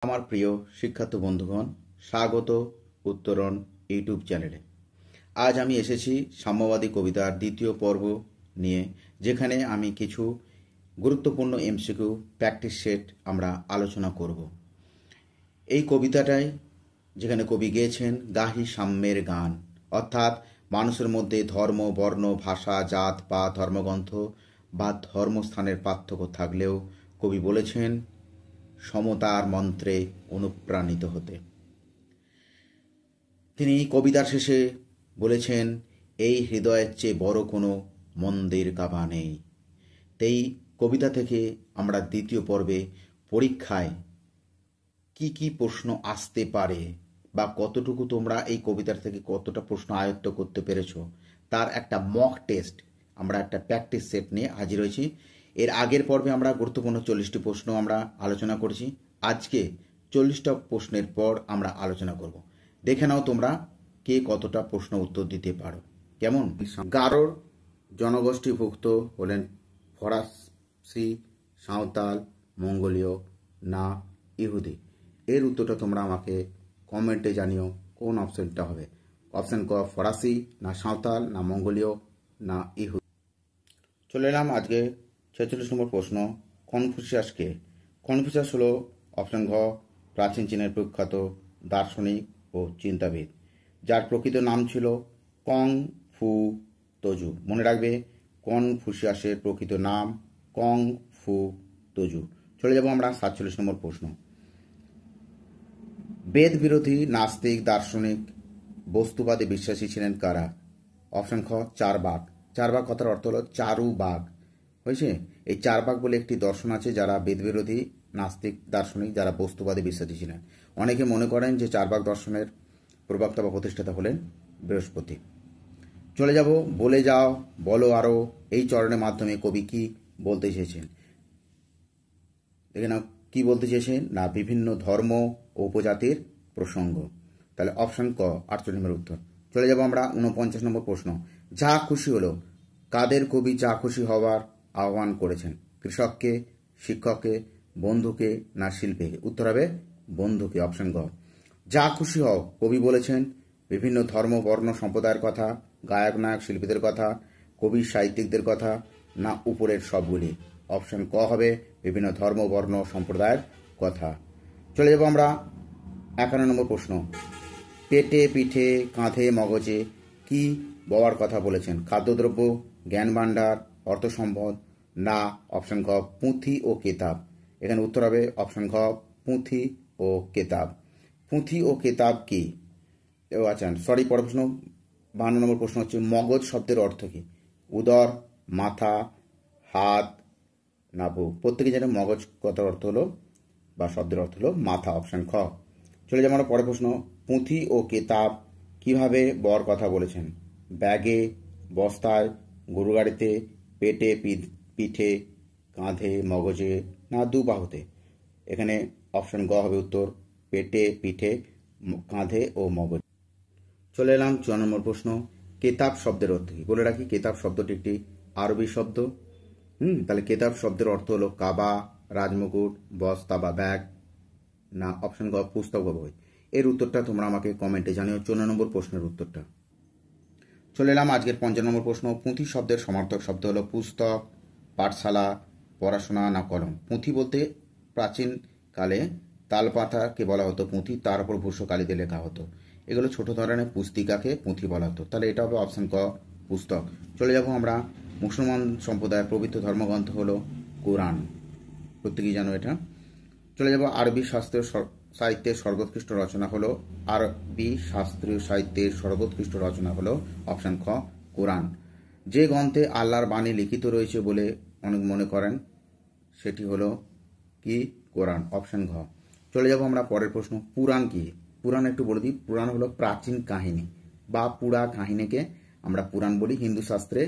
আমার প্রিয় শিক্ষার্থী বন্ধুগণ, স্বাগত উত্তরণ ইউটিউব চ্যানেলে। আজ আমি এসেছি সাম্যবাদী কবিতার দ্বিতীয় পর্ব নিয়ে, যেখানে আমি কিছু গুরুত্বপূর্ণ এমসিকিউ প্র্যাকটিস সেট আমরা আলোচনা করব। এই কবিতাটাই যেখানে কবি গেয়েছেন গাহি সাম্যের গান, অর্থাৎ মানুষের মধ্যে ধর্ম, বর্ণ, ভাষা, জাত বা ধর্মগ্রন্থ বা ধর্মস্থানের পার্থক্য থাকলেও কবি বলেছেন সমতার মন্ত্রে অনুপ্রাণিত হতে। তিনি কবিতার শেষে বলেছেন, এই হৃদয়ের চেয়ে বড় কোনো মন্দির কাবা নেই। এই কবিতা থেকে আমরা দ্বিতীয় পর্বে পরীক্ষায় কি কি প্রশ্ন আসতে পারে বা কতটুকু তোমরা এই কবিতার থেকে কতটা প্রশ্ন আয়ত্ত করতে পেরেছ তার একটা মক টেস্ট, আমরা একটা প্র্যাকটিস সেট নিয়ে হাজির হয়েছি। এর আগের পর্বে আমরা গুরুত্বপূর্ণ 40টি প্রশ্ন আমরা আলোচনা করেছি। আজকে 40টা প্রশ্নের পর আমরা আলোচনা করব। দেখে নাও তোমরা কে কতটা প্রশ্ন উত্তর দিতে পারো। কেমন? গারোর জনগোষ্ঠীভুক্ত হলেন ফরাসি, সাঁওতাল, মঙ্গোলীয় না ইহুদি? এর উত্তরটা তোমরা আমাকে কমেন্টে জানিও কোন অপশনটা হবে। অপশন ক ফরাসি, না সাঁওতাল, না মঙ্গোলীয়, না ইহুদি। চলে এলাম আজকে 46 নম্বর প্রশ্ন। কনফুসিয়াসকে? কনফুসিয়াস হলো অপশন ঘ প্রাচীন চীনের প্রখ্যাত দার্শনিক ও চিন্তাবিদ, যার প্রকৃত নাম ছিল কং ফু তোজু। মনে রাখবে, কনফুসিয়াসের প্রকৃত নাম কং ফু তোজু। চলে যাব আমরা 47 নম্বর প্রশ্ন। বেদ বিরোধী নাস্তিক দার্শনিক বস্তুবাদে বিশ্বাসী ছিলেন কারা? অপশন খ চারবাক। চারবাক কথার অর্থ হলো চারু বাঘ। হয়েছে? এই চারবাক বলে একটি দর্শন আছে, যারা বেদ বিরোধী নাস্তিক দার্শনিক, যারা বস্তুবাদে বিশ্বাসী ছিলেন। অনেকে মনে করেন যে চারবাক দর্শনের প্রবক্তা বা প্রতিষ্ঠাতা হলেন বৃহস্পতি। চলে যাব বলে যাও, বলো আরো। এই চরণের মাধ্যমে কবি কি বলতে চেয়েছেন? দেখে নাও কি বলতে চেয়েছেন না বিভিন্ন ধর্ম ও উপজাতির প্রসঙ্গ। তাহলে অপশন ক 48 নম্বর উত্তর। চলে যাব আমরা 49 নম্বর প্রশ্ন। যা খুশি হলো, কাদের কবি যা খুশি হওয়ার আহ্বান করেছেন? কৃষককে, শিক্ষককে, বন্ধুকে না শিল্পীকে? উত্তর হবে বন্ধুকে, অপশন গ। যা খুশি হও কবি বলেছেন বিভিন্ন ধর্ম, বর্ণ, সম্প্রদায়ের কথা, গায়ক, নায়ক, শিল্পীদের কথা, কবি, সাহিত্যিকদের কথা, না উপরের সবগুলি? অপশন ক হবে বিভিন্ন ধর্ম, বর্ণ, সম্প্রদায়ের কথা। চলে যাব আমরা 51 নম্বর প্রশ্ন। পেটে, পিঠে, কাঁধে, মগজে কি বওয়ার কথা বলেছেন? খাদ্যদ্রব্য, জ্ঞান ভাণ্ডার, অর্থ সম্পদ, না অপশন খ পুঁথি ও কেতাব? এখানে উত্তর হবে অপশন খ পুঁথি ও কেতাব। পুঁথি ও কেতাব কি? আচ্ছা সরি, পরের প্রশ্ন 52 নম্বর প্রশ্ন হচ্ছে মগজ শব্দের অর্থ কি? উদর, মাথা, হাত, না বুক? প্রত্যেকে জানে মগজ কথার অর্থ হলো বা শব্দের অর্থ হলো মাথা, অপশন খ। চলে যাবো আমরা পরের প্রশ্ন। পুঁথি ও কেতাব কিভাবে বর কথা বলেছেন? ব্যাগে, বস্তায়, গরু গাড়িতে, পেটে, পিঠে, কাঁধে, মগজে, না দু বাহুতে? এখানে অপশন গ হবে উত্তর, পেটে, পিঠে, কাঁধে ও মগজে। চলে এলাম 54 নম্বর প্রশ্ন। কেতাব শব্দের অর্থ কি? বলে রাখি, কেতাব শব্দটি একটি আরবি শব্দ। তাহলে কেতাব শব্দের অর্থ হলো কাবা, রাজমুকুট, বস্তা বা ব্যাগ, না অপশন গ পুস্তক বা বই? এর উত্তরটা তোমরা আমাকে কমেন্টে জানিও 54 নম্বর প্রশ্নের উত্তরটা। চলে এলাম আজকের 55 নম্বর প্রশ্ন। পুঁথি শব্দের সমার্থক শব্দ হলো পুস্তক, পাঠশালা, পড়াশোনা, না কলম? পুঁথি বলতে প্রাচীন কালে তালপাতাকে বলা হতো পুঁথি, তার উপর ভূস্য কালি দিয়ে লেখা হতো। এগুলো ছোট ধরনের পুস্তিকাকে পুঁথি বলা হতো। তাহলে এটা হবে অপশন ক পুস্তক। চলে যাব আমরা মুসলমান সম্প্রদায়ের পবিত্র ধর্মগ্রন্থ হলো কোরআন। প্রত্যেকেই জানো এটা। চলে যাব আরবি শাস্ত্রীয় সাহিত্যের সর্বোৎকৃষ্ট রচনা হলো অপশন খ কোরআন। যে গ্রন্থে আল্লাহর বাণী লিখিত রয়েছে বলে অনেক মনে করেন সেটি হলো কি? কোরআন, অপশন ঘ। চলে যাব আমরা পরের প্রশ্ন। পুরাণ কি? পুরাণ একটু বলে দিই। পুরাণ হলো প্রাচীন কাহিনী বা পুরা কাহিনীকে আমরা পুরাণ বলি। হিন্দু শাস্ত্রে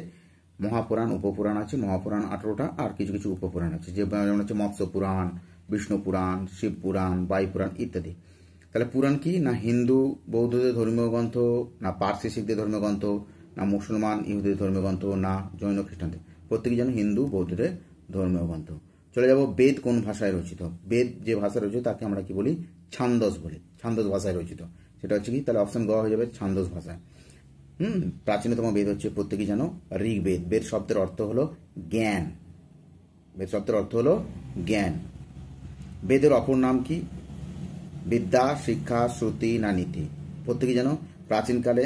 মহাপুরাণ, উপপুরাণ আছে। মহাপুরাণ 18টা, আর কিছু কিছু উপপুরাণ আছে, যেমন হচ্ছে মৎস্য পুরাণ, বিষ্ণু পুরাণ, শিব পুরাণ, বায়ু পুরাণ ইত্যাদি। তাহলে পুরাণ কি? না হিন্দু বৌদ্ধদের ধর্মীয় গ্রন্থ, না পার্সি শিখদের ধর্মীয় গ্রন্থ, না মুসলমান ইহুদিদের ধর্মীয় গ্রন্থ, না জৈন খ্রিস্টানদের? প্রত্যেকে যেন হিন্দু বৌদ্ধদের ধর্মীয় গ্রন্থ। চলে যাব বেদ কোন ভাষায় রচিত। বেদ যে ভাষায় রচিত তাকে আমরা কি বলি? ছান্দস বলি। ছান্দস ভাষায় রচিত, সেটা হচ্ছে কি? তাহলে অপশন গ হয়ে যাবে ছান্দস ভাষায়। প্রাচীনতম বেদ হচ্ছে প্রত্যেকেই জানো ঋগ্বেদ। বেদ শব্দের অর্থ হলো জ্ঞান। বেদ শব্দের অর্থ হলো জ্ঞান। বেদের অপর নাম কি? বিদ্যা, শিক্ষা, শ্রুতি না নীতি? প্রত্যেকেই জানো প্রাচীনকালে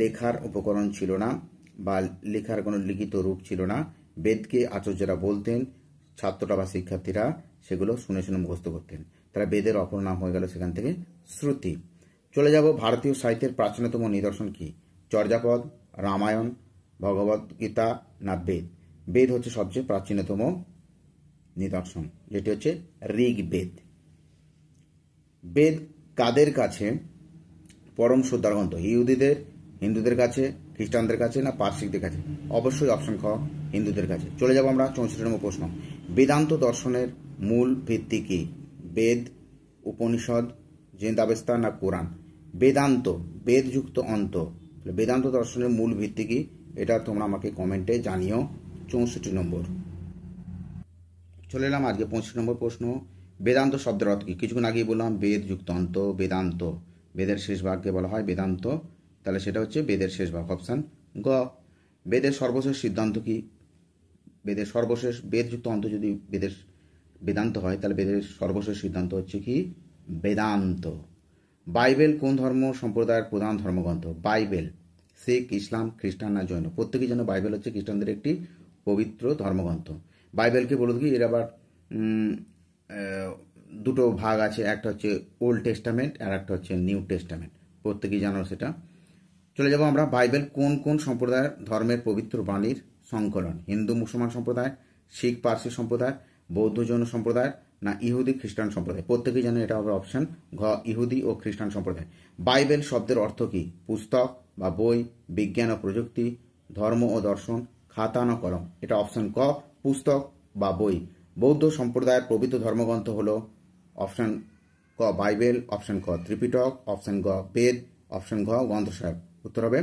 লেখার উপকরণ ছিল না বা লেখার কোনো লিখিত রূপ ছিল না। বেদকে আচার্যরা বলতেন, ছাত্ররা বা শিক্ষার্থীরা সেগুলো শুনে শুনে মুখস্থ করতেন। তারা বেদের অপর নাম হয়ে গেল সেখান থেকে শ্রুতি। চলে যাব ভারতীয় সাহিত্যের প্রাচীনতম নিদর্শন কি? চর্যাপদ, রামায়ণ, ভগবদ গীতা না বেদ? বেদ হচ্ছে সবচেয়ে প্রাচীনতম নিদর্শন, যেটি হচ্ছে ঋগ্বেদ। বেদ কাদের কাছে পরম শ্রদ্ধার গ্রন্থ? ইহুদিদের, হিন্দুদের কাছে, খ্রিস্টানদের কাছে না পার্সিকদের কাছে? অবশ্যই অপশন খ, হিন্দুদের কাছে। চলে যাব আমরা 64 নম্বর প্রশ্ন। বেদান্ত দর্শনের মূল ভিত্তি কি? বেদ, উপনিষদ, জিন্দাবেস্তা না কোরআন? বেদান্ত, বেদযুক্ত অন্ত, বেদান্ত দর্শনের মূল ভিত্তি কি? এটা তোমরা আমাকে কমেন্টে জানিও। 64 নম্বর। চলে এলাম আজকে 25 নম্বর প্রশ্ন। বেদান্ত শব্দের অর্থ কি? কিছুক্ষণ আগেই বললাম বেদ যুক্ত অন্ত, বেদান্ত। বেদের শেষ ভাগকে বলা হয় বেদান্ত, তাহলে সেটা হচ্ছে বেদের শেষ ভাগ, অপশান গ। বেদের সর্বশেষ সিদ্ধান্ত কি? বেদের সর্বশেষ, বেদ যুক্ত অন্ত যদি বেদান্ত হয় তাহলে বেদের সর্বশেষ সিদ্ধান্ত হচ্ছে কি? বেদান্ত। বাইবেল কোন ধর্ম সম্প্রদায়ের প্রধান ধর্মগ্রন্থ? বাইবেল শিখ, ইসলাম, খ্রিস্টান না জৈন? প্রত্যেকেই যেন বাইবেল হচ্ছে খ্রিস্টানদের একটি পবিত্র ধর্মগ্রন্থ। বাইবেলকে বলে কি এর আবার দুটো ভাগ আছে, একটা হচ্ছে ওল্ড টেস্টামেন্ট আর একটা হচ্ছে নিউ টেস্টামেন্ট, প্রত্যেকেই জানো সেটা। চলে যাব আমরা, বাইবেল কোন কোন সম্প্রদায়ের ধর্মের পবিত্র বাণীর সংকলন? হিন্দু মুসলমান সম্প্রদায়, শিখ পার্সি সম্প্রদায়, বৌদ্ধ জৈন সম্প্রদায় না ইহুদি খ্রিস্টান সম্প্রদায়? প্রত্যেকেই জানো এটা হবে অপশন ঘ, ইহুদি ও খ্রিস্টান সম্প্রদায়। বাইবেল শব্দের অর্থ কি? পুস্তক বা বই, বিজ্ঞান ও প্রযুক্তি, ধর্ম ও দর্শন, খাতা না কলম? এটা অপশন ক, পুস্তক বা বই। বৌদ্ধ সম্প্রদায়ের পবিত্র ধর্মগ্রন্থ হলো অপশন ক বাইবেল, অপশন ক ত্রিপিটক, অপশন গ বেদ, অপশন ঘ গ্রন্থ সাহেব। উত্তর হবে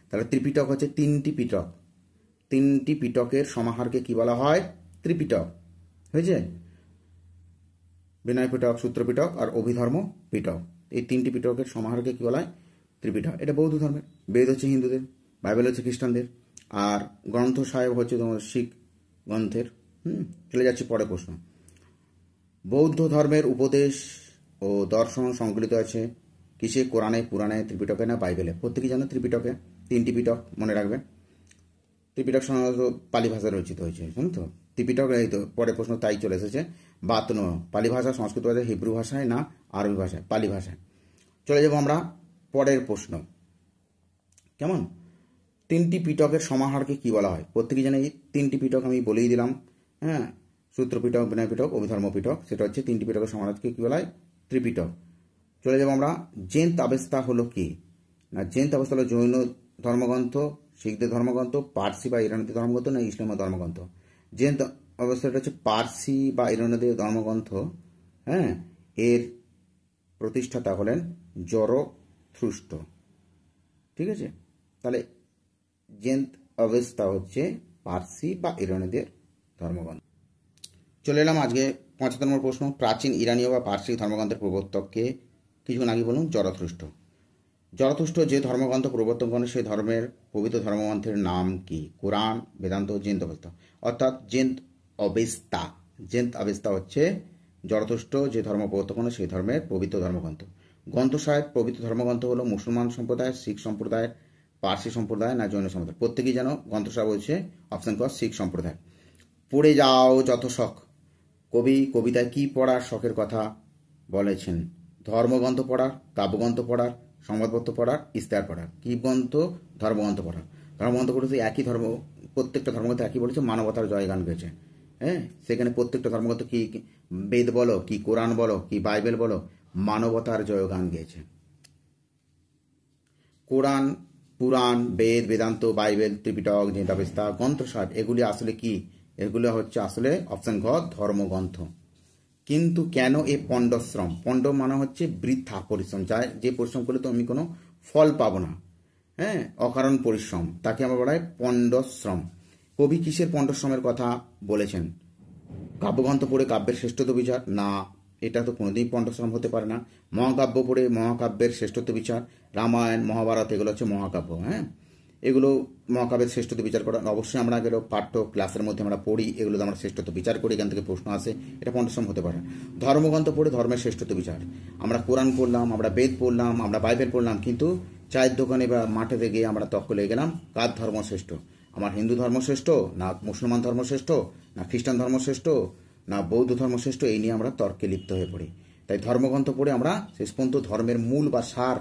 তাহলে ত্রিপিটক হচ্ছে তিনটি পিটক। তিনটি পিটকের সমাহারকে কি বলা হয়? ত্রিপিটক। হয়েছে? বিনয় পিটক, সূত্র পিটক আর অভিধর্ম পিটক, এই তিনটি পিটকের সমাহারকে কি বলা হয়? ত্রিপিটক। এটা বৌদ্ধ ধর্মের। বেদ হচ্ছে হিন্দুদের, বাইবেল হচ্ছে খ্রিস্টানদের, আর গ্রন্থ সাহেব হচ্ছে তোমার শিখ গ্রন্থের। চলে যাচ্ছি পরের প্রশ্ন। বৌদ্ধ ধর্মের উপদেশ ও দর্শন সংকলিত আছে কিসে? কোরআনে, পুরাণে, ত্রিপিটকে না বাইবেলে? প্রত্যেকেই জানো ত্রিপিটকে। তিনটি পিটক মনে রাখবে। ত্রিপিটক সাধারণত পালি ভাষায় রচিত হয়েছে, জানো তো? ত্রিপিটক এই তো পরের প্রশ্ন তাই চলে এসেছে। বাতন পালি ভাষা, সংস্কৃত ভাষায়, হিব্রু ভাষায় না আরবি ভাষায়? পালি ভাষায়। চলে যাব আমরা পরের প্রশ্ন। কেমন? তিনটি পিটকের সমাহারকে কি বলা হয়? প্রত্যেকেই জানে এই তিনটি পিটক আমি বলেই দিলাম। হ্যাঁ, সূত্র পিটক, বিনয় পিটক, অভিধর্ম পিটক, সেটা হচ্ছে তিনটি পিটকের সমাহারকে কি বলা হয়? ত্রিপিটক। চলে যাব আমরা, জেন্দ আবেস্তা হলো কি? না জেন্দ আবেস্তা হলো জৈন ধর্মগ্রন্থ, শিখদের ধর্মগ্রন্থ, পার্সি বা ইরানীদের ধর্মগ্রন্থ না ইসলামের ধর্মগ্রন্থ? জেন্দ অবস্থাটা হচ্ছে পার্সি বা ইরানীদের ধর্মগ্রন্থ। হ্যাঁ, এর প্রতিষ্ঠাতা হলেন জরথুস্ট্র। ঠিক আছে? তাহলে জেন্দ অবস্থা হচ্ছে পার্সি বা ইরানীদের ধর্মগ্রন্থ। চলে এলাম আজকে 75 নম্বর প্রশ্ন। প্রাচীন ইরানীয় বা পার্সি ধর্মগ্রন্থের প্রবর্তককে? কিছুক্ষণ আগে বলুন জরথুস্ট্র। জরথুস্ট্র যে ধর্মগ্রন্থ প্রবর্তন করেন সেই ধর্মের পবিত্র ধর্মগ্রন্থের নাম কি? কোরআন, বেদান্ত, জেন্দ অবস্থা? অর্থাৎ জেন্দ অবেস্তা। জেন্দ অবেস্তা হচ্ছে জরথুস্ট্র যে ধর্ম প্রবর্তন করেন সেই ধর্মের পবিত্র ধর্মগ্রন্থ। গ্রন্থ সাহেব পবিত্র ধর্মগ্রন্থ হলো মুসলমান সম্প্রদায়, শিখ সম্প্রদায়, পার্সি সম্প্রদায় না জৈন সম্প্রদায়? প্রত্যেকেই জানো গ্রন্থ সাহেব হচ্ছে অপশন ক শিখ সম্প্রদায়। পড়ে যাও যত শখ, কবি কবিতায় কি পড়ার শখের কথা বলেছেন? ধর্মগ্রন্থ পড়ার, কাব্যগ্রন্থ পড়ার, সংবাদপত্র পড়ার, ইস্তাহার পড়ার? কি গ্রন্থ? ধর্মগ্রন্থ পড়ার। ধর্মগ্রন্থ পড়তে একই ধর্ম, প্রত্যেকটা ধর্মগ্রন্থ একই বলেছে, মানবতার জয়গান গেছে। হ্যাঁ, সেখানে প্রত্যেকটা ধর্মগ্রন্থ কি বেদ বলো, কি কোরআন বলো, কি বাইবেল বলো, মানবতার জয়গান গেয়েছে। কোরআন, পুরাণ, বেদ, বেদান্ত, বাইবেল, ত্রিপিটক, জিন্দাবেস্তা, গ্রন্থ সাহেব এগুলি আসলে কি? এগুলো হচ্ছে আসলে অপশন ঘ ধর্মগ্রন্থ। কিন্তু কেন এ পণ্ডশ্রম? পণ্ড মানে হচ্ছে বৃথা পরিশ্রম, যা যে পরিশ্রম করলে তো আমি কোনো ফল পাবো না। হ্যাঁ, অকারণ পরিশ্রম, তাকে আমরা বলা হয় পণ্ডশ্রম। কবি কিসের পণ্ডশ্রমের কথা বলেছেন? কাব্যগ্রন্থ পড়ে কাব্যের শ্রেষ্ঠত্ব বিচার, না, এটা তো কোনোদিনই পণ্ডশ্রম হতে পারে না। মহাকাব্য পড়ে মহাকাব্যের শ্রেষ্ঠত্ব বিচার, রামায়ণ মহাভারত এগুলো হচ্ছে মহাকাব্য, হ্যাঁ, এগুলো মহাকাব্যের শ্রেষ্ঠত্ব বিচার করা অবশ্যই আমরা এগুলো পাঠ্য ক্লাসের মধ্যে আমরা পড়ি, এগুলো আমরা শ্রেষ্ঠত্ব বিচার করি, এখান থেকে প্রশ্ন আসে, এটা পণ্ডশ্রম হতে পারে না। ধর্মগ্রন্থ পড়ে ধর্মের শ্রেষ্ঠত্ব বিচার, আমরা কোরআন পড়লাম, আমরা বেদ পড়লাম, আমরা বাইবেল পড়লাম, কিন্তু চায়ের দোকানে বা মাঠেতে গিয়ে আমরা তক্ক লেগে গেলাম কার ধর্ম শ্রেষ্ঠ, আমার হিন্দু ধর্ম শ্রেষ্ঠ না মুসলমান ধর্ম শ্রেষ্ঠ না খ্রিস্টান ধর্ম শ্রেষ্ঠ না বৌদ্ধ ধর্ম শ্রেষ্ঠ, এই নিয়ে আমরা তর্কে লিপ্ত হয়ে পড়ি। তাই ধর্মগ্রন্থ পড়ে আমরা শেষ পর্যন্ত ধর্মের মূল বা সার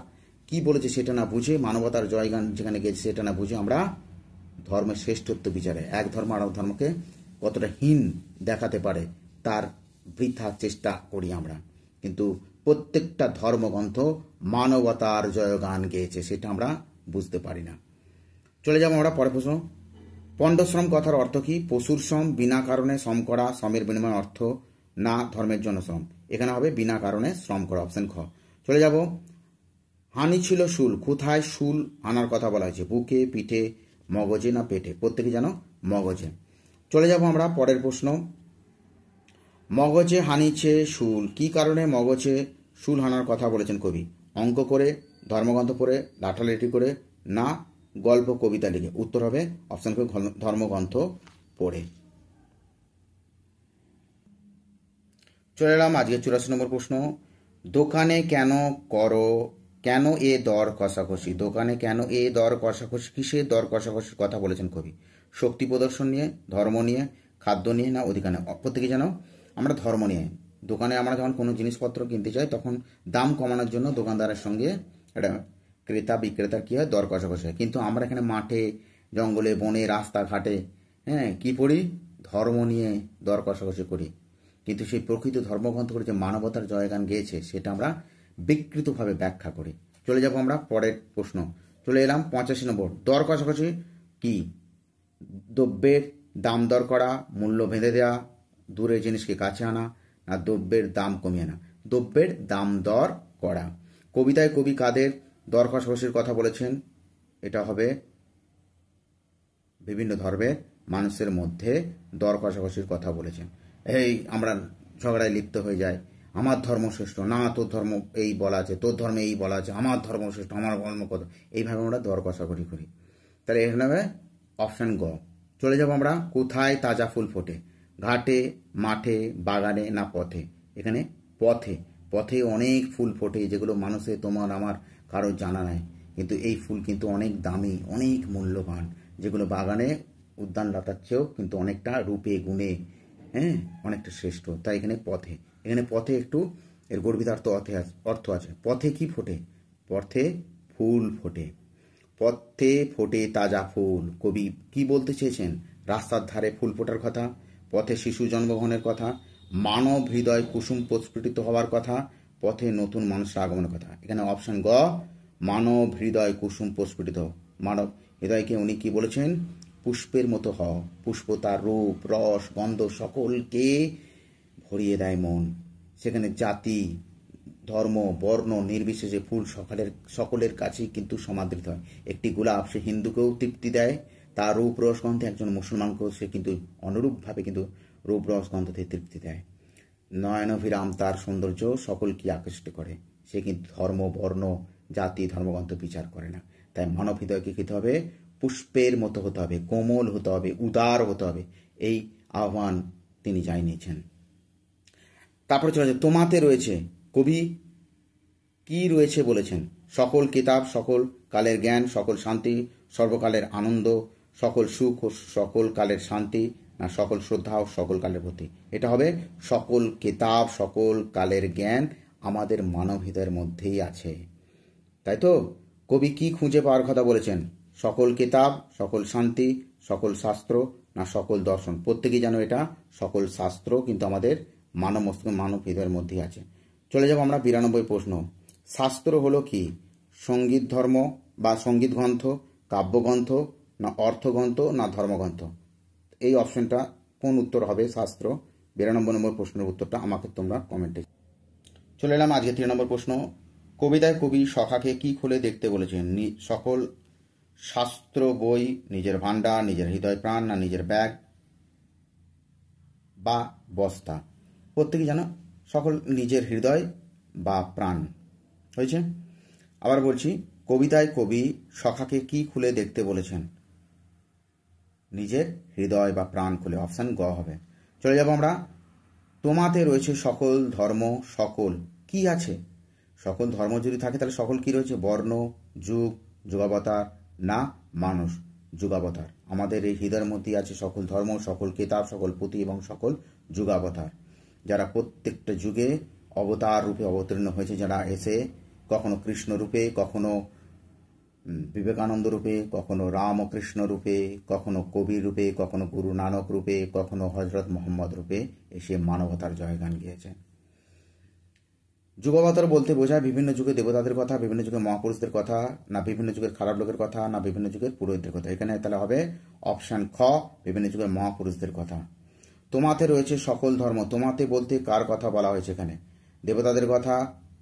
কি বলেছে সেটা না বুঝে, মানবতার জয়গান যেখানে গেছে সেটা না বুঝে আমরা ধর্মের শ্রেষ্ঠত্ব বিচারে এক ধর্ম আর ধর্মকে কতটা হীন দেখাতে পারে তার বৃথা চেষ্টা করি আমরা, কিন্তু প্রত্যেকটা ধর্মগ্রন্থ মানবতার জয়গান গেয়েছে সেটা আমরা বুঝতে পারি না। চলে যাবো আমরা পরের প্রশ্ন। পণ্ডশ্রম কথার অর্থ কি? পশুর শ্রম, বিনা কারণে শ্রম করা, শ্রমের বিনিময়ে অর্থ, না ধর্মের জন্য শ্রম। এখানে হবে বিনা কারণে শ্রম করা, অপশন খ। চলে যাব, হানি ছিল শুল, কোথায় শুল আনার কথা বলা হয়েছে? বুকে, পিঠে, মগজে না পেটে? প্রত্যেকে জানো মগজে। চলে যাব আমরা পরের প্রশ্ন। মগজে হানিছে শুল, কি কারণে মগজে শুল হানার কথা বলেছেন কবি? অঙ্ক করে, ধর্মগ্রন্থ পড়ে, লাঠালাঠি করে, না গল্প কবিতা লিখে? উত্তর হবে অপশন ক, ধর্মগ্রন্থ পড়ে। চলে এলাম আজকে 84 নম্বর প্রশ্ন। দোকানে কেন করো, কেন এ দর কষাকষি? দোকানে কেন এ দর কষাকষি, কিসের দর কষাকষির কথা বলেছেন কবি? শক্তি প্রদর্শন নিয়ে, ধর্ম নিয়ে, খাদ্য নিয়ে, না অধিকার নিয়ে? প্রত্যেকে জানো আমরা ধর্ম নিয়ে। দোকানে আমরা যখন কোনো জিনিসপত্র কিনতে চাই তখন দাম কমানোর জন্য দোকানদারের সঙ্গে একটা ক্রেতা বিক্রেতার কী হয়, দর কষাকষি হয়। কিন্তু আমরা এখানে মাঠে, জঙ্গলে, বনে, রাস্তাঘাটে, হ্যাঁ, কী পড়ি? ধর্ম নিয়ে দর কষাকষি করি। কিন্তু সেই প্রকৃত ধর্মগ্রন্থ করে যে মানবতার জয়গান গেয়েছে সেটা আমরা বিকৃতভাবে ব্যাখ্যা করি। চলে যাব আমরা পরের প্রশ্ন। চলে এলাম 85 নম্বর। দর কষাকষি কি? দ্রব্যের দাম দর করা, মূল্য বেঁধে দেওয়া, দূরের জিনিসকে কাছে আনা, না দ্রব্যের দাম কমিয়ে আনা? দ্রব্যের দাম দর করা। কবিতায় কবি কাদের দর কষাকষির কথা বলেছেন? এটা হবে বিভিন্ন ধর্মের মানুষের মধ্যে দর কষাকষির কথা বলেছেন। এই আমরা ঝগড়ায় লিপ্ত হয়ে যায়, আমার ধর্ম শ্রেষ্ঠ, না তোর ধর্ম এই বলা আছে, তোর ধর্মে এই বলা আছে, আমার ধর্ম শ্রেষ্ঠ, আমার ধর্ম কত, এইভাবে আমরা দর কষাকষি করি। তাহলে এখানে হবে অপশান গ। চলে যাব আমরা, কোথায় তাজা ফুল ফোটে? ঘাটে, মাঠে, বাগানে, না পথে? এখানে পথে। পথে অনেক ফুল ফোটে যেগুলো মানুষের, তোমার আমার কারোর জানা নাই, কিন্তু এই ফুল কিন্তু অনেক দামি, অনেক মূল্যবান, যেগুলো বাগানে উদ্যান লতার চেয়েও কিন্তু অনেকটা রূপে গুণে, হ্যাঁ, অনেকটা শ্রেষ্ঠ। তাই এখানে পথে, এখানে পথে একটু এর গর্বিতার্থ অর্থ আছে। পথে কি ফোটে? পথে ফুল ফোটে। পথে ফোটে তাজা ফুল, কবি কি বলতে চেয়েছেন? রাস্তার ধারে ফুল ফোটার কথা, পথে শিশু জন্মগ্রহণের কথা, মানব হৃদয় কুসুম প্রস্ফুটিত হওয়ার কথা, পথে নতুন মানুষের আগমনের কথা। এখানে অপশন গ, মানব হৃদয় কুসুম প্রস্ফুটিত। মানব হৃদয়কে উনি কি বলেছেন? পুষ্পের মতো হও। পুষ্প তার রূপ, রস, গন্ধ সকলকে ভরিয়ে দেয় মন। সেখানে জাতি, ধর্ম, বর্ণ নির্বিশেষে ফুল সকলের কাছেই কিন্তু সমাদৃত হয়। একটি গোলাপ সে হিন্দুকেও তৃপ্তি দেয়, তার রূপ রসগন্ধে একজন মুসলমানকেও সে কিন্তু অনুরূপভাবে কিন্তু রূপ রসগন্ধতে তৃপ্তি দেয়। নয়নভিরাম তার সৌন্দর্য সকলকে আকৃষ্ট করে। সে কিন্তু ধর্ম, বর্ণ, জাতি, ধর্মগ্রন্থ বিচার করে না। তাই মানব হৃদয়কে খেতে হবে, পুষ্পের মতো হতে হবে, কোমল হতে হবে, উদার হতে হবে, এই আহ্বান তিনি জানিয়েছেন। তারপরে চলে যায়, তোমাতে রয়েছে, কবি কি রয়েছে বলেছেন? সকল কিতাব, সকল কালের জ্ঞান, সকল শান্তি, সর্বকালের আনন্দ, সকল সুখ ও সকল কালের শান্তি, না সকল শ্রদ্ধা ও সকল কালের প্রতি? এটা হবে সকল কিতাব, সকল কালের জ্ঞান আমাদের মানব হৃদয়ের মধ্যেই আছে। তাই তো কবি কি খুঁজে পাওয়ার কথা বলেছেন? সকল কিতাব, সকল শান্তি, সকল শাস্ত্র, না সকল দর্শন? প্রত্যেকেই জানো এটা সকল শাস্ত্র কিন্তু আমাদের মানব মস্তিষ্ক, মানব হৃদয়ের মধ্যেই আছে। চলে যাব আমরা 92 প্রশ্ন। শাস্ত্র হলো কি? সঙ্গীত ধর্ম বা সঙ্গীত গ্রন্থ, কাব্যগ্রন্থ, না অর্থগ্রন্থ, না ধর্মগ্রন্থ? এই অপশনটা কোন উত্তর হবে? শাস্ত্র। 92 নম্বর প্রশ্নের উত্তরটা আমাকে তোমরা কমেন্টে। চলে এলাম আজকে 3 নম্বর প্রশ্ন। কবিতায় কবি সখাকে কি খুলে দেখতে বলেছেন? সকল শাস্ত্র বই, নিজের ভাণ্ডার, নিজের হৃদয় প্রাণ, না নিজের ব্যাগ, বা বস্তা, প্রত্যেকে যেন সকল নিজের হৃদয় বা প্রাণ। হয়েছে? আবার বলছি, কবিতায় কবি সখাকে কি খুলে দেখতে বলেছেন? নিজের হৃদয় বা প্রাণ খুলে। অপশান গ হবে। চলে যাব আমরা, তোমাতে রয়েছে সকল ধর্ম। সকল কি আছে? সকল ধর্ম যদি থাকে তাহলে সকল কি রয়েছে? বর্ণ, যুগ, যুগাবতার, না মানুষ, যুগাবতার। আমাদের এই হৃদয়ের মধ্যেই আছে সকল ধর্ম, সকল কেতাব, সকল পুঁথি এবং সকল যুগাবতার, যারা প্রত্যেকটা যুগে অবতার রূপে অবতীর্ণ হয়েছে, যারা এসে কখনো কৃষ্ণ রূপে, কখনো বিবেকানন্দ রূপে, কখনো রামকৃষ্ণ রূপে, কখনো কবির রূপে, কখনো গুরু নানক রূপে, কখনো হজরত মোহাম্মদ রূপে এসে মানবতার জয়গান গিয়েছেন। যুগাবতার বলতে বোঝায় বিভিন্ন যুগে দেবতাদের কথা, বিভিন্ন যুগে মহাপুরুষদের কথা, না বিভিন্ন যুগের খারাপ লোকের কথা, না বিভিন্ন যুগের পুরোহিতদের কথা। এখানে তাহলে হবে অপশান খ, বিভিন্ন যুগের মহাপুরুষদের কথা। তোমাতে রয়েছে সকল ধর্ম। তোমাতে বলতে কার কথা বলা হয়েছে এখানে? দেবতাদের কথা,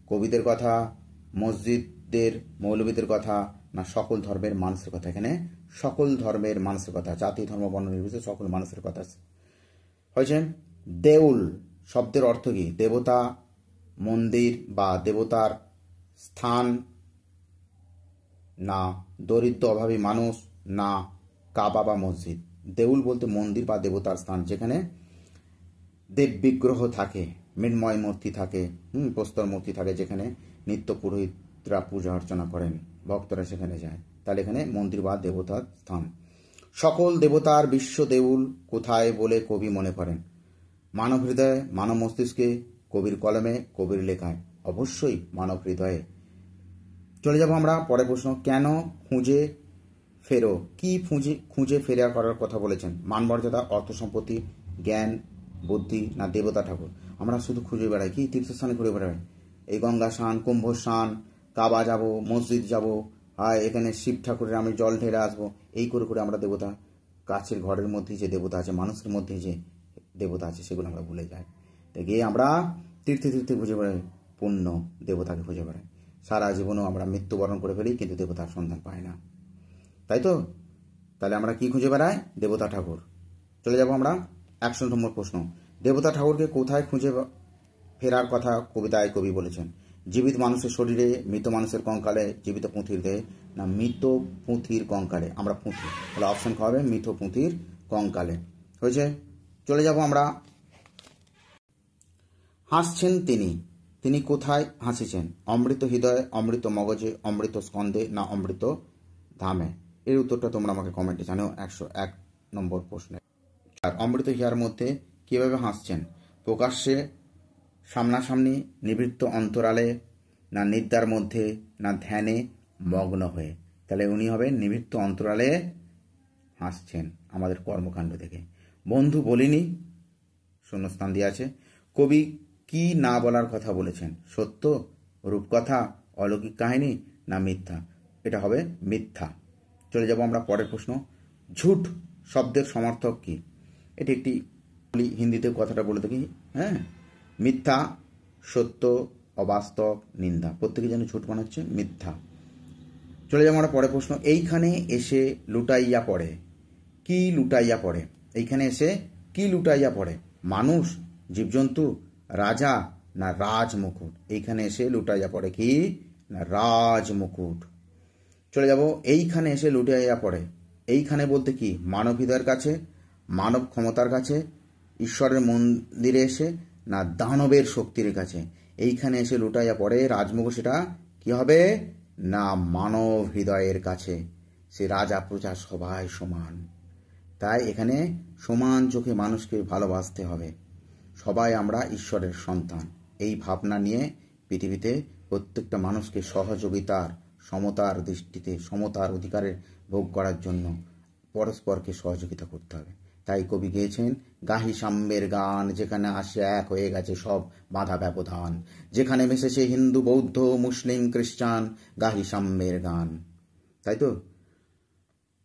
কবিদের কথা, মসজিদদের মৌলবীদের কথা, না সকল ধর্মের মানুষের কথা? এখানে সকল ধর্মের মানুষের কথা, জাতি ধর্ম বর্ণ নির্বিশেষে সকল মানুষের কথা হয়েছে। দেউল শব্দের অর্থ কি? দেবতা, মন্দির বা দেবতার স্থান, না দরিদ্র অভাবী মানুষ, না কাবা বা মসজিদ। দেউল বলতে মন্দির বা দেবতার স্থান, যেখানে দেব বিগ্রহ থাকে, মৃন্ময় মূর্তি থাকে, প্রস্তর মূর্তি থাকে, যেখানে নিত্য পুরোহিতরা পূজা অর্চনা করেন, ভক্তরা সেখানে যায়। তাহলে এখানে মন্দির বা দেবতার স্থান। সকল দেবতার বিশ্ব দেউল কোথায় বলে কবি মনে করেন? মানব হৃদয়ে, মানব মস্তিষ্কে, কবির কলমে, কবির লেখায়? অবশ্যই মানব হৃদয়ে। চলে যাব আমরা পরের প্রশ্ন, কেন খুঁজে ফেরো? কি খুঁজে ফেরা করার কথা বলেছেন? মানমর্যাদা, অর্থ সম্পত্তি, জ্ঞান, বুদ্ধি, না দেবতা ঠাকুর? আমরা শুধু খুঁজে বেড়াই, কি তীর্থস্থানে ঘুরে বেড়াই, এই গঙ্গা স্নান, কুম্ভ স্নান, কাবা যাব, মসজিদ যাব, এখানে শিব ঠাকুরের আমি জল ঢেলে আসবো, এই করে করে আমরা দেবতা, কাছের ঘরের মধ্যে যে দেবতা আছে, মানুষের মধ্যে যে দেবতা আছে, সেগুলো আমরা ভুলে যাই। তো গিয়ে আমরা তীর্থে তীর্থে খুঁজে বেড়াই, পুণ্য দেবতাকে খুঁজে বেড়াই। সারা জীবনও আমরা মৃত্যুবরণ করে ফেলি, কিন্তু দেবতার সন্ধান পাই না, তাই তো? তাহলে আমরা কি খুঁজে বেড়াই? দেবতা ঠাকুর। চলে যাব আমরা 100 নম্বর প্রশ্ন, দেবতা ঠাকুরকে কোথায় খুঁজে ফেরার কথা কবিতায় কবি বলেছেন? জীবিত মানুষের শরীরে, মৃত মানুষের কঙ্কালে, জীবিত পুঁথির দেহে, না মৃত পুঁথির কঙ্কালে? আমরা পুঁথি, তাহলে অপশন খ হবে মৃত পুঁথির কঙ্কালে। হয়েছে? চলে যাব আমরা, হাসছেন তিনি কোথায় হাসিছেন? অমৃত হৃদয়ে, অমৃত মগজে, অমৃত স্কন্ধে, না অমৃত ধামে? এর উত্তরটা তোমরা আমাকে কমেন্টে জানাও 101 নম্বর প্রশ্নে। আর অমৃত হিয়ার মধ্যে কিভাবে হাসছেন? প্রকাশ্যে, সামনাসামনি, নিবৃত্ত অন্তরালে, না নিদ্রার মধ্যে, না ধ্যানে মগ্ন হয়ে? তাহলে উনি হবেন নিবৃত্ত অন্তরালে হাসছেন আমাদের কর্মকাণ্ড দেখে। বন্ধু বলিনি, শূন্যস্থান দিয়ে আছে। কবি কি না বলার কথা বলেছেন? সত্য, রূপকথা, অলৌকিক কাহিনী, না মিথ্যা? এটা হবে মিথ্যা। চলে যাব আমরা পরের প্রশ্ন, ঝুট শব্দের সমার্থক কি? এটি একটি হিন্দিতে কথাটা বলে থাকি, মিথ্যা, সত্য, অবাস্তব, নিন্দা। প্রত্যেকে যেন ঝুট মানে হচ্ছে মিথ্যা। চলে যাব আমরা পরের প্রশ্ন, এইখানে এসে লুটাইয়া পড়ে। কি লুটাইয়া পড়ে? এইখানে এসে কি লুটাইয়া পড়ে? মানুষ, জীবজন্তু, রাজা, না রাজমুকুট? এইখানে এসে লুটাইয়া পড়ে কি? না রাজমুকুট। চলে যাব, এইখানে এসে লুটাইয়া পড়ে। এইখানে বলতে কি? মানব হৃদয়ের কাছে, মানব ক্ষমতার কাছে, ঈশ্বরের মন্দিরে এসে, না দানবের শক্তির কাছে? এইখানে এসে লুটাইয়া পড়ে রাজমুকুট, সেটা কি হবে? না মানব হৃদয়ের কাছে। সে রাজা প্রজা সবাই সমান, তাই এখানে সমান চোখে মানুষকে ভালোবাসতে হবে। সবাই আমরা ঈশ্বরের সন্তান, এই ভাবনা নিয়ে পৃথিবীতে প্রত্যেকটা মানুষকে সহযোগিতার, সমতার দৃষ্টিতে, সমতার অধিকারের ভোগ করার জন্য পরস্পরকে সহযোগিতা করতে হবে। তাই কবি গেয়েছেন, গাহি সাম্যের গান, যেখানে আসে এক হয়ে গেছে সব বাধা ব্যবধান, যেখানে মিশেছে হিন্দু, বৌদ্ধ, মুসলিম, খ্রিস্টান, গাহি সাম্যের গান। তাই তো?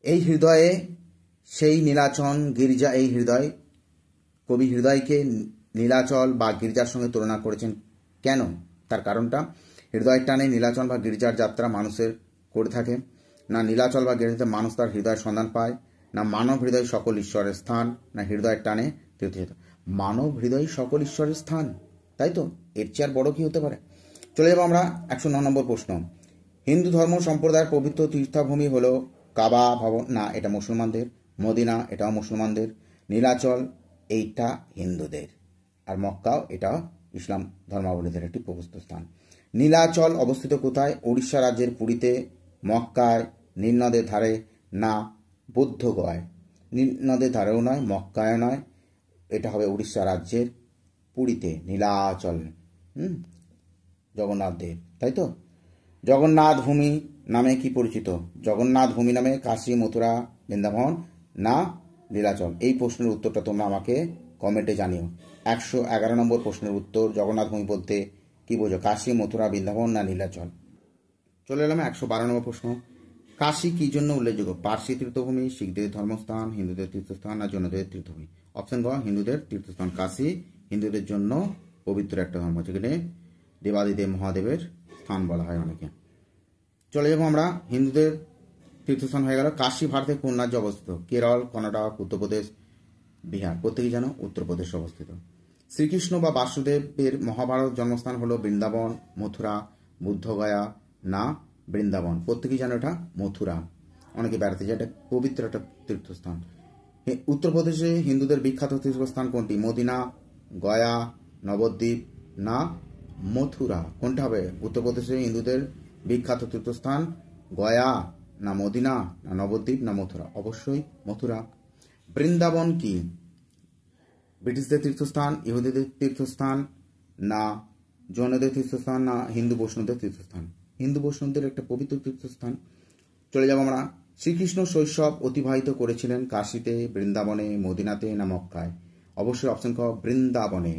এই হৃদয়ে সেই নীলাচল গির্জা, এই হৃদয়, কবি হৃদয়কে নীলাচল বা গির্জার সঙ্গে তুলনা করেছেন। কেন? তার কারণটা, হৃদয়ের টানে নীলাচল বা গির্জার যাত্রা মানুষের করে থাকে, না নীলাচল বা গির্জাতে মানুষ তার হৃদয়ের সন্ধান পায়, না মানব হৃদয় সকল ঈশ্বরের স্থান, না হৃদয়ের টানে তীর্থযাত্রা। মানব হৃদয় সকল ঈশ্বরের স্থান, তাই তো, এর চেয়ে আর বড় কি হতে পারে। চলে যাবো আমরা 109 নম্বর প্রশ্ন। হিন্দু ধর্ম সম্প্রদায়ের পবিত্র তীর্থভূমি হলো কাবা ভবন, না এটা মুসলমানদের, মদিনা এটাও মুসলমানদের, নীলাচল এইটা হিন্দুদের, আর মক্কাও এটা ইসলাম ধর্মাবলম্বীদের একটি পবিত্র স্থান। নীলাচল অবস্থিত কোথায়? উড়িষ্যা রাজ্যের পুরীতে, মক্কায়, নীল নদের ধারে, না বুদ্ধগয়ায়। নীল নদের ধারেও নয়, মক্কায় নয়, এটা হবে উড়িষ্যা রাজ্যের পুরীতে, নীলাচল। জগন্নাথ দেব, তাই তো। জগন্নাথ ভূমি নামে কি পরিচিত? জগন্নাথ ভূমি নামে কাশী, মথুরা, বৃন্দাবন, না নীলাচল? এই প্রশ্নের উত্তরটা তোমরা আমাকে কমেন্টে জানিও। 111 নম্বর প্রশ্নের উত্তর, জগন্নাথ ভূমি বলতে কি বোঝো? কাশী, মথুরা, বৃন্দাবন, না নীলাচল? চলে এলাম 112 নম্বর প্রশ্ন। কাশী কি জন্য উল্লেখযোগ্য? পার্সি তীর্থভূমি, শিখদের ধর্মস্থান, হিন্দুদের তীর্থস্থান, না জৈনদের তীর্থভূমি? অপশন গ হিন্দুদের তীর্থস্থান। কাশী হিন্দুদের জন্য পবিত্র একটা ধর্ম, যেখানে দেবাদিদেব মহাদেবের স্থান বলা হয় অনেকে। চলে যাবো আমরা হিন্দুদের তীর্থস্থান হয়ে গেল। কাশী ভারতের কোন রাজ্যে অবস্থিত? কেরল, কর্ণাটক, উত্তরপ্রদেশ, বিহার? প্রত্যেকেই জানো উত্তরপ্রদেশে অবস্থিত। শ্রীকৃষ্ণ বা বাসুদেবের মহাভারত জন্মস্থান হলো বৃন্দাবন, মথুরা, বুদ্ধগয়া, না বৃন্দাবন? প্রত্যেকেই জানো এটা মথুরা। অনেকে বেড়াতে যায়, এটা পবিত্র একটা তীর্থস্থান। উত্তরপ্রদেশে হিন্দুদের বিখ্যাত তীর্থস্থান কোনটি? মদিনা, গয়া, নবদ্বীপ, না মথুরা? কোনটা হবে? উত্তরপ্রদেশে হিন্দুদের বিখ্যাত তীর্থস্থান গয়া, না মদিনা, না নবদ্বীপ, না মথুরা? অবশ্যই মথুরা। বৃন্দাবন কি? ব্রিটিশদের তীর্থস্থান, ইহুদিদের তীর্থস্থান, না জৈনদের তীর্থস্থান, না হিন্দু বৈষ্ণবদের তীর্থস্থান? হিন্দু বৈষ্ণবদের একটা পবিত্র তীর্থস্থান। চলে যাব আমরা। শ্রীকৃষ্ণ শৈশব অতিবাহিত করেছিলেন কাশীতে, বৃন্দাবনে, মদিনাতে, না মক্কায়? অবশ্যই অপশন ক বৃন্দাবনে।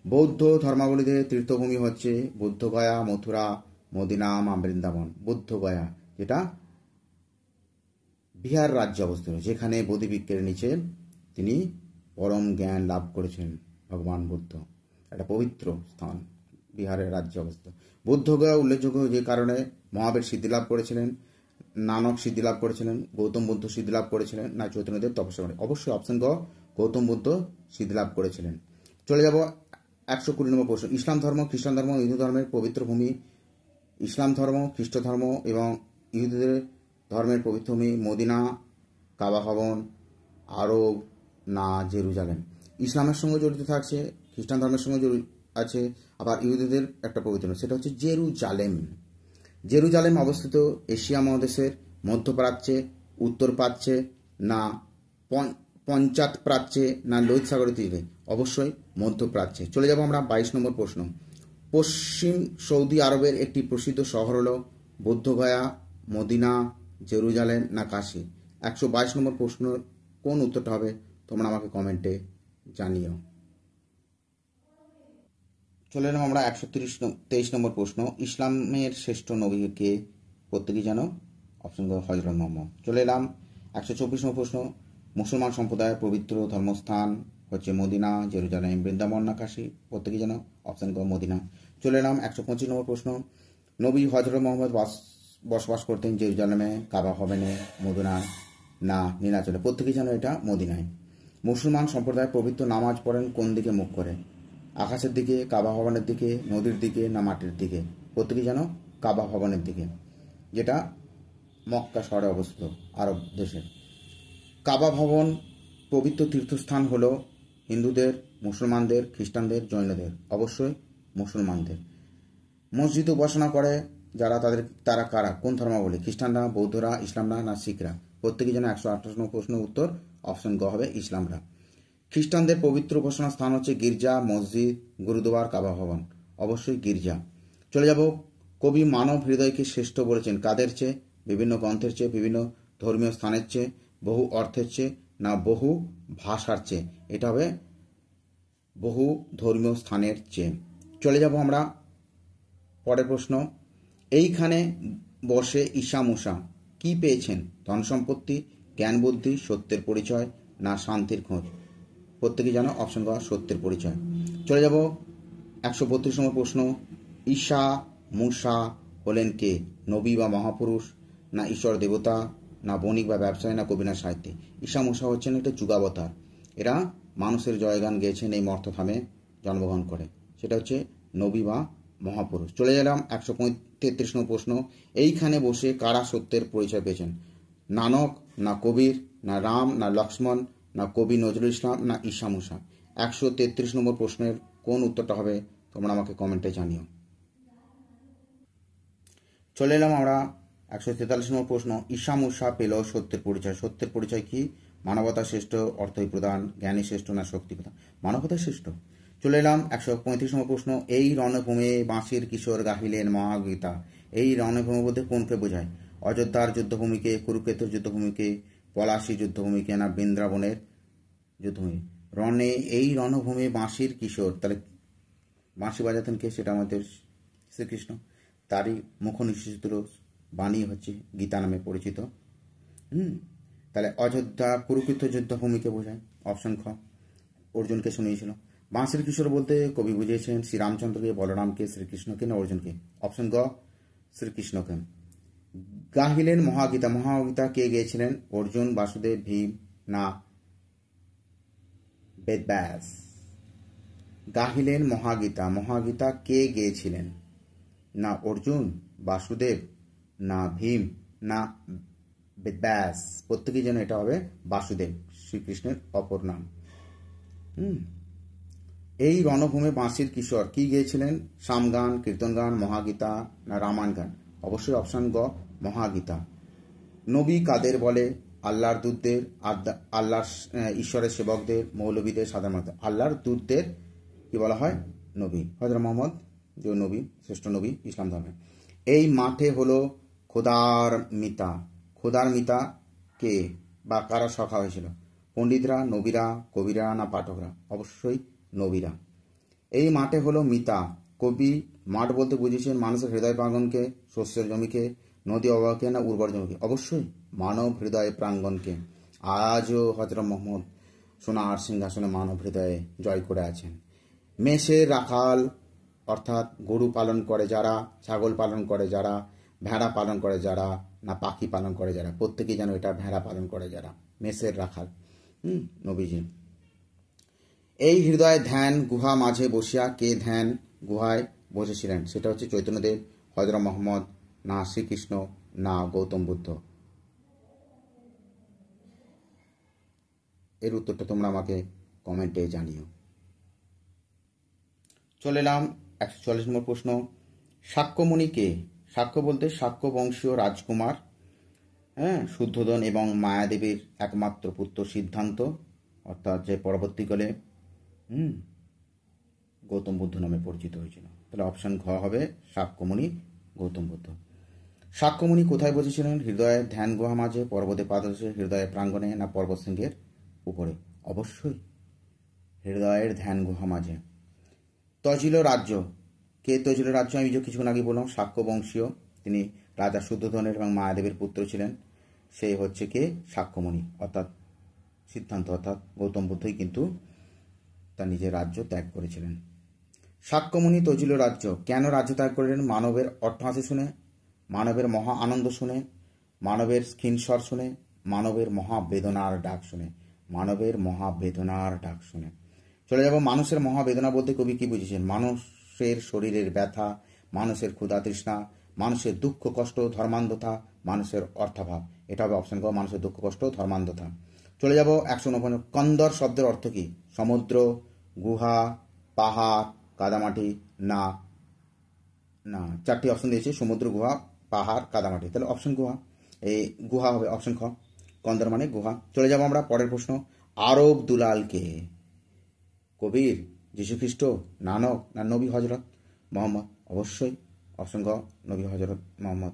বৌদ্ধ ধর্মাবলীদের তীর্থভূমি হচ্ছে বুদ্ধগয়া, মথুরা, মদিনা, মা বৃন্দাবন? বুদ্ধগয়া, যেটা বিহার রাজ্যে অবস্থিত, যেখানে বোধিবৃক্ষের নিচে তিনি পরম জ্ঞান লাভ করেছেন ভগবান বুদ্ধ। একটা পবিত্র স্থান, বিহারের রাজ্যে অবস্থিত। বুদ্ধগয়া উল্লেখযোগ্য যে কারণে মহাবীর সিদ্ধি লাভ করেছিলেন, নানক সিদ্ধি লাভ করেছিলেন, গৌতম বুদ্ধ সিদ্ধি লাভ করেছিলেন, না চৈতন্যদেব তপস্যা করেন? অবশ্যই অপশন গ গৌতম বুদ্ধ সিদ্ধি লাভ করেছিলেন। চলে যাব 120 নম্বর প্রশ্ন। ইসলাম ধর্ম, খ্রিস্টান ধর্ম, হিন্দু ধর্মের পবিত্র ভূমি? ইসলাম ধর্ম, খ্রিস্ট ধর্ম এবং ইহুদিদের ধর্মের পবিত্র ভূমি মদিনা, কাবা ভবন, আরব, না জেরুজালেম? ইসলামের সঙ্গে জড়িত থাকছে, খ্রিস্টান ধর্মের সঙ্গে জড়িত আছে, আবার ইহুদিদের একটা পবিত্র, সেটা হচ্ছে জেরুজালেম। জেরুজালেম অবস্থিত এশিয়া মহাদেশের মধ্যপ্রাচ্যে, উত্তর প্রাচ্যে, না পঞ্চায়েত প্রাচ্যে, না লোহিত সাগরের তীরে? অবশ্যই মধ্যপ্রাচ্যে। চলে যাব আমরা 22 নম্বর প্রশ্ন। পশ্চিম সৌদি আরবের একটি প্রসিদ্ধ শহর হল বুদ্ধগয়া, মদিনা, জেরুজালেম, না কাশী? 122 নম্বর প্রশ্ন কোন উত্তরটা হবে তোমরা আমাকে কমেন্টে জানিও। চলে এলাম আমরা 123 নম্বর প্রশ্ন। ইসলামের শ্রেষ্ঠ নবী কে? প্রত্যেকেই জানো, অপশন গ হযরত মুহাম্মদ। চলে এলাম 124 নম্বর প্রশ্ন। মুসলমান সম্প্রদায়ের পবিত্র ধর্মস্থান হচ্ছে মদিনা, জেরুজালেম, বৃন্দাবন, না কাশী? প্রত্যেকেই জানো, অপশন গ মদিনা। চলে এলাম 125 নম্বর প্রশ্ন। নবী হযরত মুহাম্মদ বসবাস করতেন জেরুজালেমে, কাবা ভবনে, মদিনায়, না নীলাচলে? প্রত্যেকেই জানো এটা মদিনায়। মুসলমান সম্প্রদায় পবিত্র নামাজ পড়েন কোন দিকে মুখ করে? আকাশের দিকে, কাবা ভবনের দিকে, নদীর দিকে, না মাটির দিকে? প্রত্যেকেই জানো কাবা ভবনের দিকে, যেটা মক্কা শহরে অবস্থিত, আরব দেশে। কাবা ভবন পবিত্র তীর্থস্থান হলো হিন্দুদের, মুসলমানদের, খ্রিস্টানদের, জৈনদের? অবশ্যই মুসলমানদের। মসজিদে উপাসনা করে যারা তারা কারা? কোন ধর্মাবলী? খ্রিস্টানরা, বৌদ্ধরা, ইসলামরা, না শিখরা? প্রত্যেকেই যেন 128 নম্বর প্রশ্নের উত্তর অপশন গ হবে ইসলামরা। খ্রিস্টানদের পবিত্র উপাসনা স্থান হচ্ছে গির্জা, মসজিদ, গুরুদুয়ার, কাবা ভবন? অবশ্যই গির্জা। চলে যাব। কবি মানব হৃদয়কে শ্রেষ্ঠ বলেছেন কাদের চেয়ে? বিভিন্ন গ্রন্থের চেয়ে, বিভিন্ন ধর্মীয় স্থানের চেয়ে, বহু অর্থের চেয়ে, না বহু ভাষার চেয়ে? এটা হবে বহু ধর্মীয় স্থানের চেয়ে। চলে যাব আমরা পরের প্রশ্ন। এইখানে বসে ঈশা মুসা কি পেয়েছেন? ধন সম্পত্তি, জ্ঞান বুদ্ধি, সত্যের পরিচয়, না শান্তির খোঁজ? প্রত্যেকেই জানো অপশন গ সত্যের পরিচয়। চলে যাব 132 নম্বর প্রশ্ন। ঈশা মুসা হলেন কে? নবী বা মহাপুরুষ, না ঈশ্বর দেবতা, না বণিক বা ব্যবসায়ী, না কবি, না সাহিত্যিক? ঈশা মুসা হচ্ছেন একটা যুগাবতার। এরা মানুষের জয়গান গেয়েছেন এই মর্তধামে জন্মগ্রহণ করে? সেটা হচ্ছে নবী বা মহাপুরুষ। চলে গেলাম 133 নম্বর প্রশ্ন। এইখানে বসে কারা সত্যের পরিচয় পেয়েছেন? নানক, না কবির, না রাম, না লক্ষ্মণ, না কবি নজরুল ইসলাম, না ঈশা মুসা? 133 নম্বর প্রশ্নের কোন উত্তরটা হবে তোমরা আমাকে কমেন্টে জানিও। চলে এলাম আমরা 143 নম্বর প্রশ্ন। ঈশা মুসা পেল সত্যের পরিচয়। সত্যের পরিচয় কি? মানবতা শ্রেষ্ঠ, অর্থই প্রধান, জ্ঞানী শ্রেষ্ঠ, না শক্তি প্রধান? মানবতা শ্রেষ্ঠ। চলে এলাম 135 নম্বর প্রশ্ন। এই রণভূমে বাঁশির কিশোর গাহিলেন মহাগীতা। এই রণভূমি বলতে কোনকে বোঝায়? অযোধ্যার যুদ্ধভূমিকে, কুরুক্ষেত্রের যুদ্ধভূমিকে, পলাশী যুদ্ধভূমিকে, না বৃন্দাবনের যুদ্ধভূমি? এই রণভূমে বাঁশির কিশোর, তাহলে বাঁশি বাজাতেন কে? সেটা আমাদের শ্রীকৃষ্ণ। তারই মুখ নিঃসৃত বাণী হচ্ছে গীতা নামে পরিচিত। তাহলে অযোধ্যা কুরুক্ষেত্র যুদ্ধভূমিকে বোঝায়। অপশন খ, অর্জুনকে শুনিয়েছিল। বাঁশির কিশোর বলতে কবি বুঝিয়েছেন শ্রীরামচন্দ্রকে, বলরামকে, শ্রীকৃষ্ণকে, না অর্জুনকে? অপশন গ, শ্রীকৃষ্ণকে। গাহিলেন মহাগীতা। মহাগীতা কে গেয়েছিলেন? অর্জুন, বাসুদেব, ভীম, না বেদব্যাস? গাহিলেন মহাগীতা। মহাগীতা কে গেয়েছিলেন? না অর্জুন, বাসুদেব, না ভীম, না বেদব্যাস? প্রত্যেকেই যেন এটা হবে বাসুদেব, শ্রীকৃষ্ণের অপর নাম। এই রণভূমে বাঁশির কিশোর কি গেয়েছিলেন? সামগান, কীর্তন গান, মহাগীতা, না রামায়ণ গান? অবশ্যই অপশন গ, মহাগীতা। নবী কাদের বলে? আল্লাহর দূতদের, আল্লাহর ঈশ্বরের সেবকদের, মৌলবীদের, সাধারণত? আল্লাহর দূতদের কি বলা হয়? নবী। হযরত মুহাম্মদ যে নবী, শ্রেষ্ঠ নবী ইসলাম ধর্মে। এই মাঠে হলো খোদার মিতা। খোদার মিতা কে বা কারা সখা হয়েছিল? পণ্ডিতরা, নবীরা, কবিরা, না পাঠকরা? অবশ্যই নবীরা। এই মাঠে হলো মিতা। কবি মাঠ বলতে বুঝিয়েছেন মানুষের হৃদয় প্রাঙ্গণকে, শস্যের জমিকে, নদী অবাকে, না উর্বর জমিকে? অবশ্যই মানব হৃদয় প্রাঙ্গণকে। আজও হযরত মুহাম্মদ সোনার সিংহাসনে মানব হৃদয়ে জয় করে আছেন। মেষের রাখাল অর্থাৎ গরু পালন করে যারা, ছাগল পালন করে যারা, ভেড়া পালন করে যারা, না পাখি পালন করে যারা? প্রত্যেকেই যেন এটা ভেড়া পালন করে যারা, মেষের রাখাল নবীজি। এই হৃদয় ধ্যান গুহা মাঝে বসিয়া কে ধ্যান গুহায় বসেছিলেন? সেটা হচ্ছে চৈতন্যদেব, হযরত মুহাম্মদ, না শ্রীকৃষ্ণ, না গৌতম বুদ্ধ? এর উত্তরটা তোমরা আমাকে কমেন্টে জানিও। চলে এলাম 144 নম্বর প্রশ্ন। শাক্যমুনি কে? শাক্য বলতে শাক্য বংশীয় রাজকুমার, শুদ্ধোধন এবং মায়াদেবীর একমাত্র পুত্র সিদ্ধান্ত, অর্থাৎ যে পরবর্তীকালে গৌতম বুদ্ধ নামে পরিচিত হয়েছিল। তাহলে অপশন ঘ হবে শাক্যমুনি, গৌতম বুদ্ধ। শাক্যমুনি কোথায় বসেছিলেন? হৃদয়ের ধ্যান গুহা মাঝে, পর্বতে পাদদেশে, হৃদয়ের প্রাঙ্গণে, না পর্বত শৃঙ্গের উপরে? অবশ্যই হৃদয়ের ধ্যান গুহা মাঝে। তজিল রাজ্য কে? তজিল রাজ্য আমি যে কিছুক্ষণ আগে বললাম শাক্য বংশীয়, তিনি রাজা শুদ্ধোধনের এবং মায়াদেবীর পুত্র ছিলেন। সে হচ্ছে কে? শাক্যমুনি, অর্থাৎ সিদ্ধান্ত, অর্থাৎ গৌতম বুদ্ধই কিন্তু তার নিজের রাজ্য ত্যাগ করেছিলেন। শাক্যমুনি তজিল রাজ্য কেন রাজ্য ত্যাগ করলেন? মানবের অট্টহাসি শুনে, মানবের মহা আনন্দ শুনে, মানবের ক্ষীণস্বর শুনে, মানবের মহাবেদনার ডাক শুনে? মানবের মহাবেদনার ডাক শুনে। চলে যাব মানুষের মহাবেদনা বলতে কবি কি বুঝেছেন? মানুষের শরীরের ব্যথা, মানুষের ক্ষুধা তৃষ্ণা, মানুষের দুঃখ কষ্ট, ধর্মান্ধতা, মানুষের অর্থাভাব। এটা হবে অপশন ক, মানুষের দুঃখ কষ্ট, ধর্মান্ধতা। চলে যাব 149। কন্দর শব্দের অর্থ কি? সমুদ্র, গুহা, পাহাড়, কাদামাটি, না না চারটি অপশন দিয়েছে, সমুদ্র, গুহা, পাহাড়, কাদামাটি। তাহলে অপশন গুহা, এই গুহা হবে অপশন খ, কন্দর মানে গুহা। চলে যাব আমরা পরের প্রশ্ন। আরব দুলালকে? কবির, যীশুখ্রিস্ট, নানক, না নবী হজরত মোহাম্মদ? অবশ্যই অপশন গ, নবী হজরত মোহাম্মদ।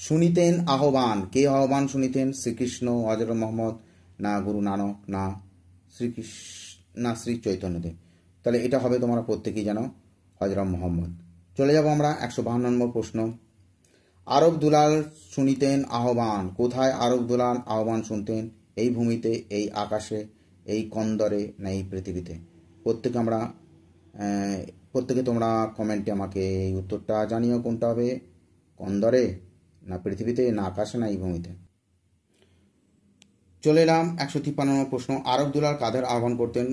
শুনিতেন আহ্বান কে? আহ্বান শুনিতেন? শ্রীকৃষ্ণ, হজরত মোহাম্মদ, না গুরু নানক, না শ্রীকৃষ্ণ, না শ্রী চৈতন্যদেব? তাহলে এটা হবে তোমরা প্রত্যেকেই জানো হজরত মোহাম্মদ। চলে যাব আমরা 152 নম্বর প্রশ্ন। আরব দুলাল শুনিতেন আহ্বান। কোথায় আরব দুলাল আহ্বান শুনতেন? এই ভূমিতে, এই আকাশে, এই কন্দরে, না এই পৃথিবীতে? প্রত্যেকে তোমরা কমেন্টে আমাকে এই উত্তরটা জানিও, কোনটা হবে? কন্দরে, না পৃথিবীতে, না আকাশে, না এই ভূমিতে? চলে এলাম 153 নম্বর প্রশ্ন। আরব দুলাল কাদের আহ্বান করতেন,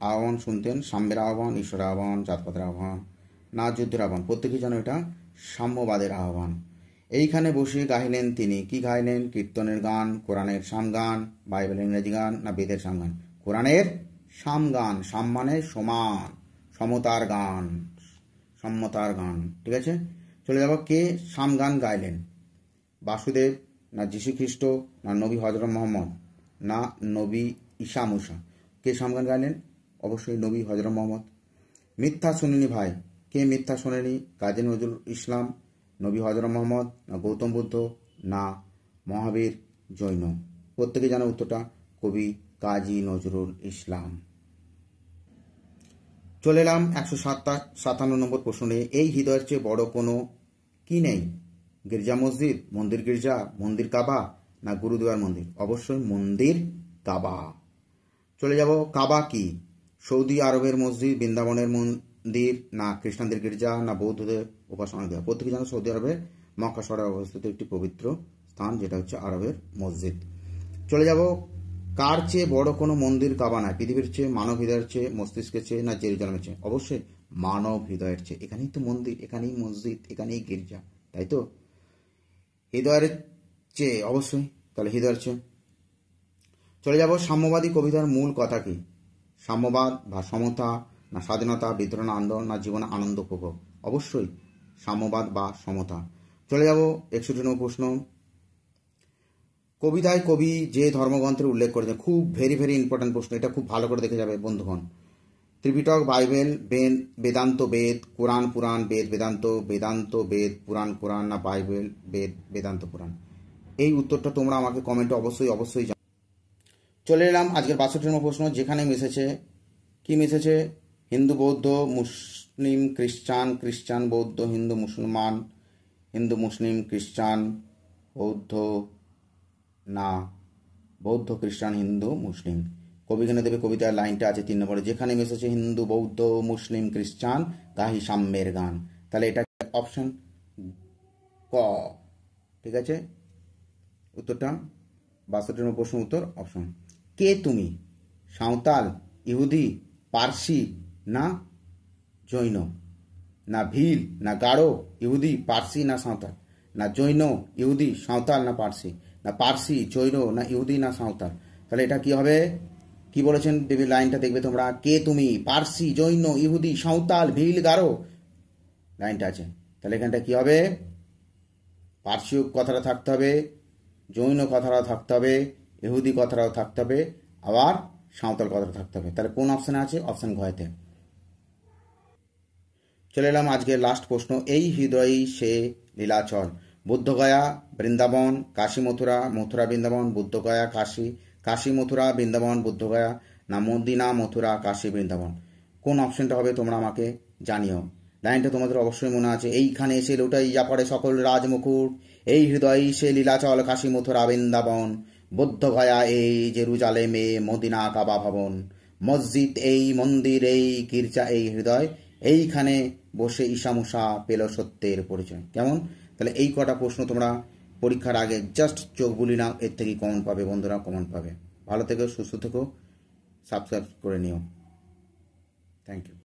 আহ্বান শুনতেন? সাম্যের আহ্বান, ঈশ্বরের আহ্বান, জাতপাতের আহ্বান, না যুদ্ধের আহ্বান? প্রত্যেকেই যেন এটা সাম্যবাদের আহ্বান। এইখানে বসে গাইলেন তিনি, কি গাইলেন? কীর্তনের গান, কোরআনের সামগান, বাইবেলের ইংরেজি গান, না বেদের সামগান? কোরআনের সামগান। সাম মানে সমান, সমতার গান, সম্মতার গান। ঠিক আছে, চলে যাব। কে সামগান গাইলেন? বাসুদেব, না যীশু খ্রিস্ট, না নবী হজরত মোহাম্মদ, না নবী ঈসা মুসা? কে সামগান গাইলেন? অবশ্যই নবী হজরত মোহাম্মদ। মিথ্যা শুনিনি ভাই, কে মিথ্যা শোনেনি? কাজী নজরুল ইসলাম, নবী হজরত মোহাম্মদ, না গৌতম বুদ্ধ, না মহাবীর জৈন? প্রত্যেকে জানো উত্তরটা, কবি কাজী নজরুল ইসলাম। চলে এলাম 157 নম্বর প্রশ্ন নিয়ে। এই হৃদয়ের চেয়ে বড় কোনো কি নেই? গির্জা মসজিদ, মন্দির গির্জা, মন্দির কাবা, না গুরুদুয়ার মন্দির? অবশ্যই মন্দির কাবা। চলে যাব। কাবা কি? সৌদি আরবের মসজিদ, বৃন্দাবনের মন্দির, না খ্রিস্টানদের গির্জা, না বৌদ্ধদের উপাসনা দেওয়া? প্রত্যেকে জানো সৌদি আরবের মক্কা শহরে অবস্থিত একটি পবিত্র স্থান, যেটা হচ্ছে আরবের মসজিদ। চলে যাব। কার চেয়ে বড় কোনো মন্দির কাবা নয়? পৃথিবীর চেয়ে, মানব হৃদয়ের চেয়ে, মস্তিষ্কের চেয়ে, না জেরুজালেমের চেয়ে? অবশ্যই মানব হৃদয়ের চেয়ে। এখানেই তো মন্দির, এখানেই মসজিদ, এখানেই গির্জা, তাই তো? হৃদয়ের চেয়ে, অবশ্যই, তাহলে হৃদয়ের চেয়ে। চলে যাব। সাম্যবাদী কবিতার মূল কথা কি? সাম্যবাদ বা সমতা, না স্বাধীনতা, বিদ্রোহ, না আন্দোলন, না জীবনে আনন্দ উপভোগ? অবশ্যই সাম্যবাদ বা সমতা। চলে যাব 61 নম্বর প্রশ্ন। কবিতায় কবি যে ধর্মগ্রন্থের উল্লেখ করেছেন, খুব ভেরি ভেরি ইম্পর্টেন্ট প্রশ্ন, এটা খুব ভালো করে দেখে যাবে বন্ধুগণ। ত্রিপিটক, বাইবেল, বেদান্ত বেদ, কোরআন পুরাণ, বেদ বেদান্ত, বেদান্ত বেদ, পুরাণ কোরআন, না বাইবেল বেদ বেদান্ত পুরাণ? এই উত্তরটা তোমরা আমাকে কমেন্টে অবশ্যই অবশ্যই জানাও। চলে এলাম আজকের 62 নম্বর প্রশ্ন, যেখানে মিশেছে, কি মিশেছে? হিন্দু বৌদ্ধ মুসলিম খ্রিস্টান, খ্রিস্টান বৌদ্ধ হিন্দু মুসলমান, হিন্দু মুসলিম খ্রিস্টান বৌদ্ধ, না বৌদ্ধ খ্রিস্টান হিন্দু মুসলিম? কবি এখানে দেবে, কবিতার লাইনটা আছে 3 নম্বরে, যেখানে মিশেছে হিন্দু বৌদ্ধ মুসলিম খ্রিস্টান, গাহি সাম্যের গান। তাহলে এটা অপশন ক। ঠিক আছে, উত্তরটা 62 নম্বর প্রশ্ন উত্তর অপশন। কে তুমি? সাঁওতাল, ইহুদি, পার্সি, না জৈন, না ভিল, না গারো, ইহুদি, পার্সি, না সাঁওতাল, না জৈন, ইহুদি, সাঁওতাল, না পার্সি, না পার্সি, জৈন, না ইহুদি, না সাঁওতাল? তাহলে এটা কি হবে? কি বলেছেন দেবী, লাইনটা দেখবে তোমরা, কে তুমি, পার্সি, জৈন, ইহুদি, সাঁওতাল, ভিল, গারো, লাইনটা আছে। তাহলে এখানটা কি হবে? পার্সিও কথাটা থাকতে হবে, জৈন কথাটাও থাকতে হবে, ইহুদি কথাটাও থাকতে হবে, আবার সাঁওতাল কথাটা থাকতে হবে। তাহলে কোন অপশানে আছে? অপশান ঘয়েতে। চলে এলাম আজকের লাস্ট প্রশ্ন। এই হৃদয়ই সে লীলাচল, বুদ্ধগয়া, বৃন্দাবন, কাশী মথুরা, মথুরা বৃন্দাবন, বুদ্ধগয়া, কাশী, কাশী মথুরা, বৃন্দাবন, বুদ্ধগয়া, না মদিনা মথুরা কাশী বৃন্দাবন? কোন অপশনটা হবে তোমরা আমাকে জানিও। লাইনটা তোমাদের অবশ্যই মনে আছে, এইখানে এসে লুটাইয়া পড়ে সকল রাজমুকুট, এই হৃদয়ই সে লীলাচল, কাশী মথুরা বৃন্দাবন, বুদ্ধগয়া এই জেরুজালেমে, মদিনা কাবা ভবন, মসজিদ এই, মন্দির এই, গির্জা এই, হৃদয় এইখানে বসে ঈশামুষা পেল সত্যের পরিচয়। কেমন? তাহলে এই কটা প্রশ্ন তোমরা পরীক্ষার আগে জাস্ট চোখ বুলি নাও, এর থেকে কমন পাবে বন্ধুরা, কমন পাবে। ভালো থেকো, সুস্থ থেকো, সাবস্ক্রাইব করে নিও। Thank you.